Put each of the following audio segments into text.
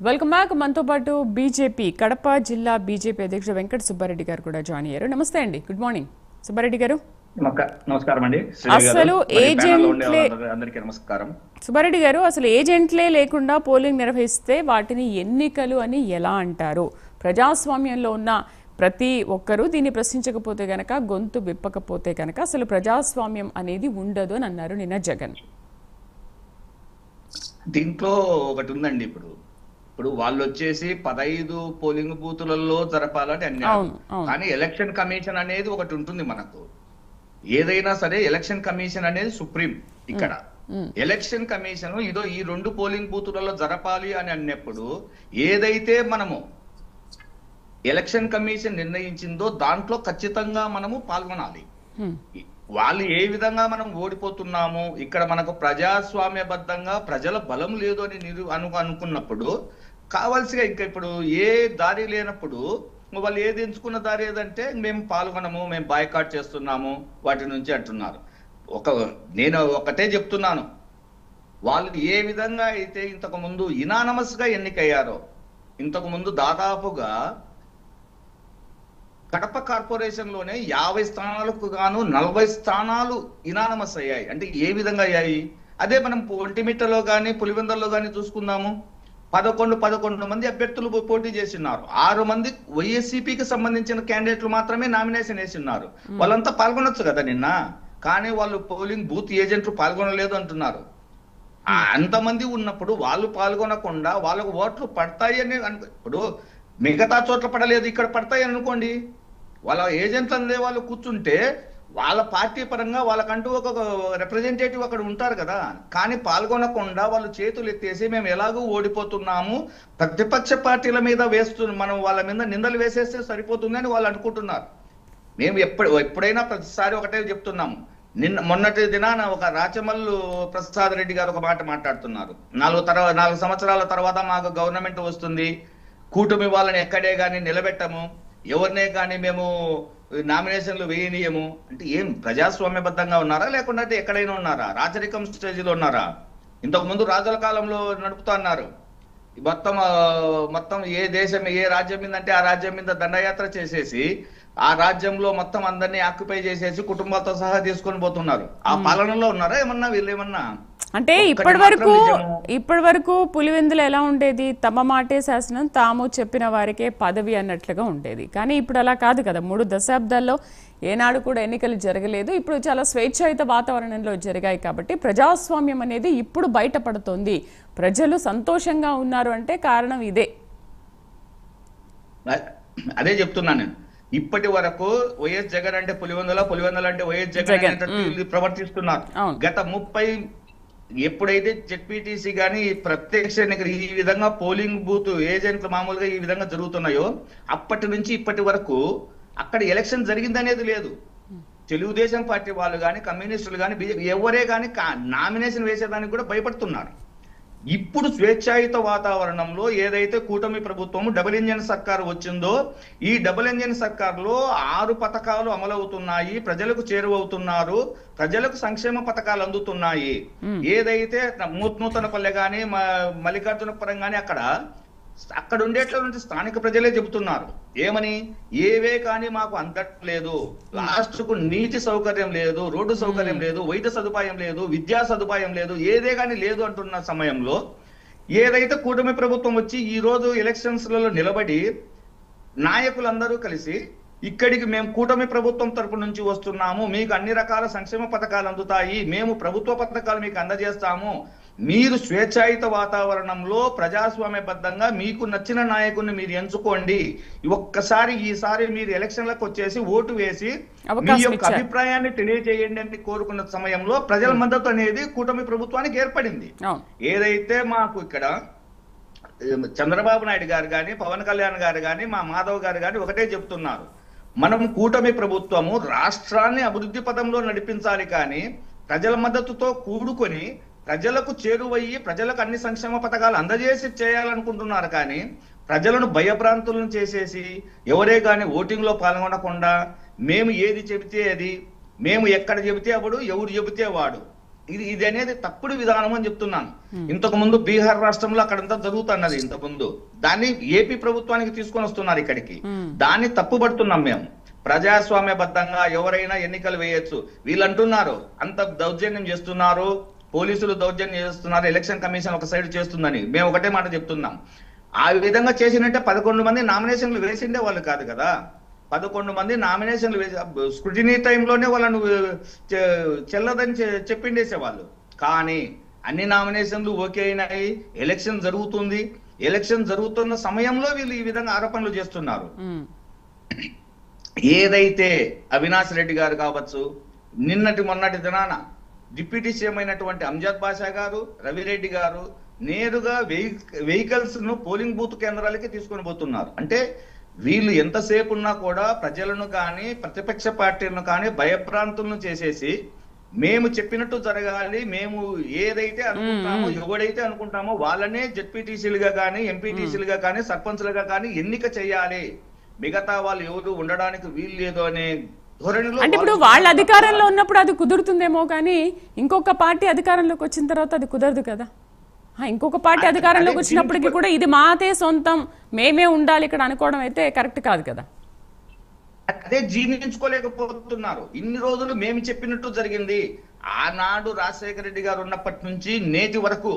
Welcome back. మనతో పాటు BJP Kadapa జిల్లా బీజేపీ అధ్యక్షుడు వెంకట సుబ్బారెడ్డి గారు కూడా జాయిన్ అయ్యారు. నమస్తే అండి, గుడ్ మార్నింగ్ సుబ్బారెడ్డి గారు. నమస్కారం అండి. అసలు ఏజెంట్లే అందరికీ నమస్కారం. సుబ్బారెడ్డి గారు, అసలు ఏజెంట్లే లేకుండా పోలింగ్ నిర్వహిస్తే వాటిని ఎన్నికలు అని ఎలా అంటారు? ప్రజాస్వామ్యంలో ఉన్న ప్రతి ఒక్కరూ దీన్ని ప్రశ్నించకపోతే గనక, గొంతు విప్పకపోతే గనక అసలు ప్రజాస్వామ్యం అనేది ఉండదు అని అన్నారు నిన్న జగన్. దీంట్లో ఒకటి ఉందండి. ఇప్పుడు వాళ్ళు వచ్చేసి 15 పోలింగ్ బూతులలో జరపాలని అన్నారు. కానీ ఎలక్షన్ కమిషన్ అనేది ఒకటి ఉంటుంది. మనకు ఏదైనా సరే ఎలక్షన్ కమిషన్ అనేది సుప్రీం. ఇక్కడ ఎలక్షన్ కమిషన్ ఇదో ఈ 2 పోలింగ్ బూతులలో జరపాలి అని అన్నప్పుడు ఏదైతే మనము ఎలక్షన్ కమిషన్ నిర్ణయించిందో దాంట్లో ఖచ్చితంగా మనము పాల్గొనాలి. వాళ్ళు ఏ విధంగా మనం ఓడిపోతున్నాము, ఇక్కడ మనకు ప్రజాస్వామ్యబద్ధంగా ప్రజల బలం లేదు అని అనుకున్నప్పుడు కావాల్సిగా ఇంకా ఇప్పుడు ఏ దారి లేనప్పుడు వాళ్ళు ఏది ఎంచుకున్న దారి ఏదంటే మేము పాల్గొనము, మేము బాయ్కాట్ చేస్తున్నాము వాటి నుంచి అంటున్నారు. నేను ఒకటే చెప్తున్నాను, వాళ్ళు ఏ విధంగా అయితే ఇంతకు ముందు ఇనానమస్ గా ఎన్నికయ్యారో, ఇంతకు ముందు దాదాపుగా కడప కార్పొరేషన్ లోనే 50 స్థానాలకు గాను 40 స్థానాలు ఇనానమస్ అయ్యాయి. అంటే ఏ విధంగా అయ్యాయి? అదే మనం ఒంటిమిట్టలో కానీ పులివెందుల్లో కానీ చూసుకుందాము. 11 మంది అభ్యర్థులు పోటీ చేసిన్నారు. 6 మంది వైఎస్సీపీకి సంబంధించిన క్యాండిడేట్లు మాత్రమే నామినేషన్ వేసిన్నారు. వాళ్ళంతా పాల్గొనొచ్చు కదా నిన్న. కానీ వాళ్ళు పోలింగ్ బూత్ ఏజెంట్లు పాల్గొనలేదు అంటున్నారు. అంతమంది ఉన్నప్పుడు వాళ్ళు పాల్గొనకుండా వాళ్ళకు ఓట్లు పడతాయి అని ఇప్పుడు మిగతా చోట్ల పడలేదు, ఇక్కడ పడతాయి అనుకోండి. వాళ్ళ ఏజెంట్లు అనే వాళ్ళు కూర్చుంటే వాళ్ళ పార్టీ పరంగా వాళ్ళకంటూ ఒక రిప్రజెంటేటివ్ అక్కడ ఉంటారు కదా. కానీ పాల్గొనకుండా వాళ్ళు చేతులు ఎత్తేసి మేము ఎలాగూ ఓడిపోతున్నాము, ప్రతిపక్ష పార్టీల మీద మనం వాళ్ళ మీద నిందలు వేసేస్తే సరిపోతుంది అని వాళ్ళు అనుకుంటున్నారు. మేము ఎప్పుడైనా ప్రతిసారి ఒకటే చెప్తున్నాము. మొన్నటి దినాన ఒక రాచమల్లు ప్రసాద్ రెడ్డి గారు ఒక మాట మాట్లాడుతున్నారు. 4 సంవత్సరాల తర్వాత మాకు గవర్నమెంట్ వస్తుంది, కూటమి వాళ్ళని ఎక్కడే కానీ నిలబెట్టము, ఎవరినే కానీ మేము నామినేషన్లు వేయనీయము అంటే ఏం ప్రజాస్వామ్యబద్ధంగా ఉన్నారా, లేకుంటే ఎక్కడైనా ఉన్నారా, రాజరికం స్టేజ్లో ఉన్నారా? ఇంతకు ముందు రాజుల కాలంలో నడుపుతా అన్నారు. మొత్తం ఏ దేశం ఏ రాజ్యం మీద అంటే ఆ రాజ్యం మీద దండయాత్ర చేసేసి ఆ రాజ్యంలో మొత్తం అందరినీ ఆక్యుపై చేసేసి కుటుంబాలతో సహా తీసుకొని పోతున్నారు. ఆ పాలనలో ఉన్నారా ఏమన్నా వీళ్ళేమన్నా? అంటే ఇప్పటి వరకు పులివెందులు ఎలా ఉండేది? తమ మాటే శాసనం, తాము చెప్పిన వారికే పదవి అన్నట్లుగా ఉండేది. కానీ ఇప్పుడు అలా కాదు కదా. 3 దశాబ్దాల్లో ఏనాడు కూడా ఎన్నికలు జరగలేదు. ఇప్పుడు చాలా స్వేచ్ఛాయుత వాతావరణంలో జరిగాయి. కాబట్టి ప్రజాస్వామ్యం అనేది ఇప్పుడు బయటపడుతోంది. ప్రజలు సంతోషంగా ఉన్నారు అంటే కారణం ఇదే. అదే చెప్తున్నాను నేను. ఇప్పటి వరకు వైఎస్ జగన్ అంటే పులివెందుల అంటే వైఎస్ జగన్ ప్రవర్తిస్తున్నారు. గత 30 ఎప్పుడైతే జెడ్పీటీసీ గానీ ప్రత్యక్ష ఎన్నికలు ఈ విధంగా పోలింగ్ బూత్ ఏజెంట్లు మామూలుగా ఈ విధంగా జరుగుతున్నాయో అప్పటి నుంచి ఇప్పటి వరకు అక్కడ ఎలక్షన్ జరిగిందనేది లేదు. తెలుగుదేశం పార్టీ వాళ్ళు కానీ, కమ్యూనిస్టులు కానీ, బీజేపీ ఎవరే కానీ నామినేషన్ వేసేదానికి కూడా భయపడుతున్నారు. ఇప్పుడు స్వేచ్ఛాయుత వాతావరణంలో ఏదైతే కూటమి ప్రభుత్వము డబుల్ ఇంజన్ సర్కారు వచ్చిందో, ఈ డబుల్ ఇంజన్ సర్కారులో 6 పథకాలు అమలవుతున్నాయి, ప్రజలకు చేరువవుతున్నారు, ప్రజలకు సంక్షేమ పథకాలు అందుతున్నాయి. ఏదైతే నూతనపల్లె గాని మల్లికార్జునపురం గాని అక్కడ ఉండేటువంటి స్థానిక ప్రజలే చెబుతున్నారు. ఏమని? ఏవే కానీ మాకు అందట్లేదు, లాస్ట్ కు నీటి సౌకర్యం లేదు, రోడ్డు సౌకర్యం లేదు, వైద్య సదుపాయం లేదు, విద్యా సదుపాయం లేదు, ఏదే కానీ లేదు అంటున్న సమయంలో ఏదైతే కూటమి ప్రభుత్వం వచ్చి ఈ రోజు ఎలక్షన్స్ లలో నిలబడి నాయకులందరూ కలిసి ఇక్కడికి మేము కూటమి ప్రభుత్వం తరపు నుంచి వస్తున్నాము, మీకు అన్ని రకాల సంక్షేమ పథకాలు అందుతాయి, మేము ప్రభుత్వ పథకాలు మీకు అందజేస్తాము, మీరు స్వేచ్ఛాయుత వాతావరణంలో ప్రజాస్వామ్యబద్ధంగా మీకు నచ్చిన నాయకుడిని మీరు ఎంచుకోండి, ఈసారి మీరు ఎలక్షన్లకు వచ్చేసి ఓటు వేసి మీ యొక్క అభిప్రాయాన్ని తెలియజేయండి అని కోరుకున్న సమయంలో ప్రజల మద్దతు అనేది కూటమి ప్రభుత్వానికి ఏర్పడింది. ఏదైతే మాకు ఇక్కడ చంద్రబాబు నాయుడు గారు కానీ, పవన్ కళ్యాణ్ గారు కానీ, మా మాధవ్ గారు కానీ ఒకటే చెప్తున్నారు, మనం కూటమి ప్రభుత్వము రాష్ట్రాన్ని అభివృద్ధి పదంలో నడిపించాలి, కానీ ప్రజల మద్దతుతో కూడుకొని ప్రజలకు చేరువయ్యి ప్రజలకు అన్ని సంక్షేమ పథకాలు అందజేసి చేయాలనుకుంటున్నారు. కానీ ప్రజలను భయభ్రాంతులను చేసేసి ఎవరే కానీ ఓటింగ్ లో పాల్గొనకుండా మేము ఏది చెబితే అది, మేము ఎక్కడ చెబితే అప్పుడు, ఎవరు చెబితే వాడు, ఇది అనేది తప్పుడు విధానం అని చెప్తున్నాను. ఇంతకు ముందు బీహార్ రాష్ట్రంలో అక్కడంతా జరుగుతున్నది ఇంతకు ముందు, దాన్ని ఏపీ ప్రభుత్వానికి తీసుకొని వస్తున్నారు ఇక్కడికి. దాన్ని తప్పుపడుతున్నాం మేము. ప్రజాస్వామ్యబద్ధంగా ఎవరైనా ఎన్నికలు వేయొచ్చు. వీళ్ళు అంటున్నారు అంత దౌర్జన్యం చేస్తున్నారు, పోలీసులు దౌర్జన్యం చేస్తున్నారు, ఎలక్షన్ కమిషన్ ఒక సైడ్ చేస్తుందని. మేము ఒకటే మాట చెప్తున్నాం, ఆ విధంగా చేసినట్టే 11 మంది నామినేషన్లు వేసిండే వాళ్ళు కాదు కదా. 11 మంది నామినేషన్లు వేసి స్క్రూటినీ టైంలోనే వాళ్ళను చెల్లదని చెప్పిండేసేవాళ్ళు. కానీ అన్ని నామినేషన్లు ఓకే అయినాయి, ఎలక్షన్ జరుగుతుంది. ఎలక్షన్ జరుగుతున్న సమయంలో వీళ్ళు ఈ విధంగా ఆరోపణలు చేస్తున్నారు. ఏదైతే అవినాష్ రెడ్డి గారు కావచ్చు, మొన్నటి దినాన డిప్యూటీ సీఎం అయినటువంటి అంజద్ బాషా గారు, రవిరెడ్డి గారు నేరుగా వెహికల్స్ ను పోలింగ్ బూత్ కేంద్రాలకి తీసుకొని పోతున్నారు. అంటే వీళ్ళు ఎంతసేపు ఉన్నా కూడా ప్రజలను కానీ ప్రతిపక్ష పార్టీలను కానీ భయభ్రాంతులను చేసేసి మేము చెప్పినట్టు జరగాలి, మేము ఏదైతే అనుకుంటామో ఎవడైతే అనుకుంటామో వాళ్ళనే జెడ్పీటీసీలుగా కానీ ఎంపీటీసీలుగా కానీ సర్పంచ్లుగా కానీ ఎన్నిక చేయాలి, మిగతా వాళ్ళు ఎవరు ఉండడానికి వీలు లేదు అనే ధోరణిలో. అంటే ఇప్పుడు వాళ్ళ అధికారంలో ఉన్నప్పుడు అది కుదురుతుందేమో కానీ ఇంకొక పార్టీ అధికారంలోకి వచ్చిన తర్వాత అది కుదరదు కదా. ఇంకొక పార్టీ అధికారంలోకి వచ్చినప్పటికీ కూడా ఇది మాతే సొంతం, మేమే ఉండాలి ఇక్కడ అనుకోవడం అయితే కరెక్ట్ కాదు కదా. అదే జీర్ణించుకోలేకపోతున్నారు. ఇన్ని రోజులు మేము చెప్పినట్టు జరిగింది. ఆనాడు రాజశేఖర రెడ్డి గారు ఉన్నప్పటి నుంచి నేటి వరకు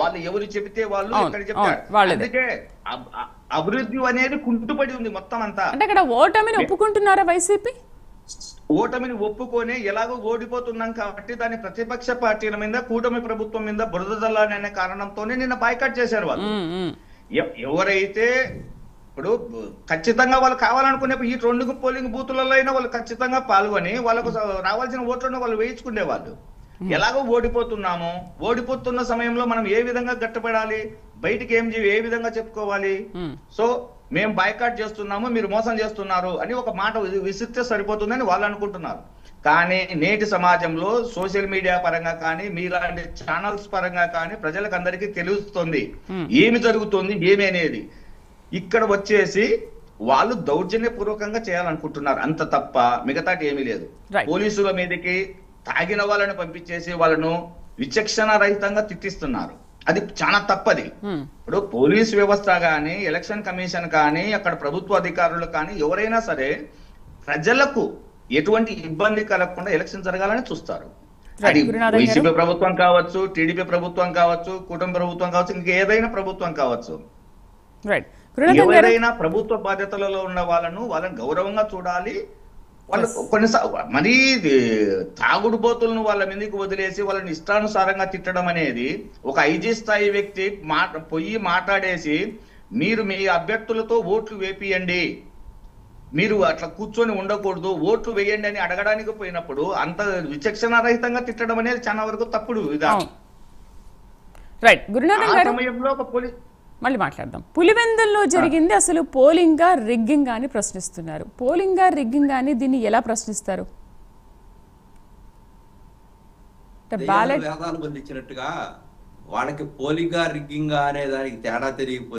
వాళ్ళు ఎవరు చెబితే వాళ్ళు ఇక్కడ చెప్తారు. అందుకే అభివృద్ధి అనేది కుంటుపడి ఉంది మొత్తం అంతా. అంటే అక్కడ ఓటమిని ఒప్పుకుంటున్నారా వైసీపీ? ఓటమిని ఒప్పుకొని ఎలాగో ఓడిపోతున్నాం కాబట్టి దాని ప్రతిపక్ష పార్టీల మీద, కూటమి ప్రభుత్వం మీద బురద జల్లాలి అనే కారణంతోనే నిన్న బాయ్కాట్ చేశారు వాళ్ళు. ఎవరైతే ఇప్పుడు ఖచ్చితంగా వాళ్ళు కావాలనుకునే ఈ 2 పోలింగ్ బూతులలో అయినా వాళ్ళు ఖచ్చితంగా పాల్గొని వాళ్ళకు రావాల్సిన ఓట్లను వాళ్ళు వేయించుకునేవాళ్ళు. ఎలాగో ఓడిపోతున్నాము, ఓడిపోతున్న సమయంలో మనం ఏ విధంగా గట్టపడాలి, బయటికి ఏ విధంగా చెప్పుకోవాలి. సో మేము బాయ్కాట్ చేస్తున్నాము, మీరు మోసం చేస్తున్నారు అని ఒక మాట విసిరితే సరిపోతుందని వాళ్ళు అనుకుంటున్నారు. కానీ నేటి సమాజంలో సోషల్ మీడియా పరంగా కానీ మీలాంటి ఛానల్స్ పరంగా కానీ ప్రజలకు అందరికీ తెలుస్తుంది ఏమి జరుగుతుంది ఏమి అనేది. ఇక్కడ వచ్చేసి వాళ్ళు దౌర్జన్యపూర్వకంగా చేయాలనుకుంటున్నారు అంత తప్ప మిగతాటి ఏమీ లేదు. పోలీసుల మీదకి తాగిన వాళ్ళని పంపించేసి వాళ్ళను విచక్షణ రహితంగా తిట్టిస్తున్నారు. అది చాలా తప్పది. ఇప్పుడు పోలీస్ వ్యవస్థ కానీ, ఎలక్షన్ కమిషన్ కానీ, అక్కడ ప్రభుత్వ అధికారులు కానీ ఎవరైనా సరే ప్రజలకు ఎటువంటి ఇబ్బంది కలగకుండా ఎలక్షన్ జరగాలని చూస్తారు. అది వైసీపీ ప్రభుత్వం కావచ్చు, టీడీపీ ప్రభుత్వం కావచ్చు, కూటమి ప్రభుత్వం కావచ్చు, ఇంకేదైనా ప్రభుత్వం కావచ్చు. ఎవరైనా ప్రభుత్వ బాధ్యతలలో ఉన్న వాళ్ళని గౌరవంగా చూడాలి. వాళ్ళు కొన్నిసార్లు మరీ తాగుడు బోతులను వాళ్ళ మీదకి వదిలేసి వాళ్ళని ఇష్టానుసారంగా తిట్టడం అనేది, ఒక ఐజీ స్థాయి వ్యక్తి మాట్లాడేసి మీరు మీ అభ్యర్థులతో ఓట్లు వేపియండి, మీరు అట్లా కూర్చొని ఉండకూడదు, ఓట్లు వేయండి అని అడగడానికి పోయినప్పుడు అంత విచక్షణ రహితంగా తిట్టడం అనేది చాలా వరకు తప్పుడు విధానం. సమయంలో ఒక పోలీస్ మళ్ళీ మాట్లాడదాం. పులివెందుల్లో జరిగింది అసలు పోలింగ్ గా రిగ్గింగ్ అని ప్రశ్నిస్తున్నారు. పోలింగ్ గా రిగ్గింగ్ అని దీన్ని ఎలా ప్రశ్నిస్తారు? వేదాలు బంధించినట్టుగా వాళ్ళకి పోలింగ్ గా రిగ్గింగ్ అనే దానికి తేడా తెలియకపోతే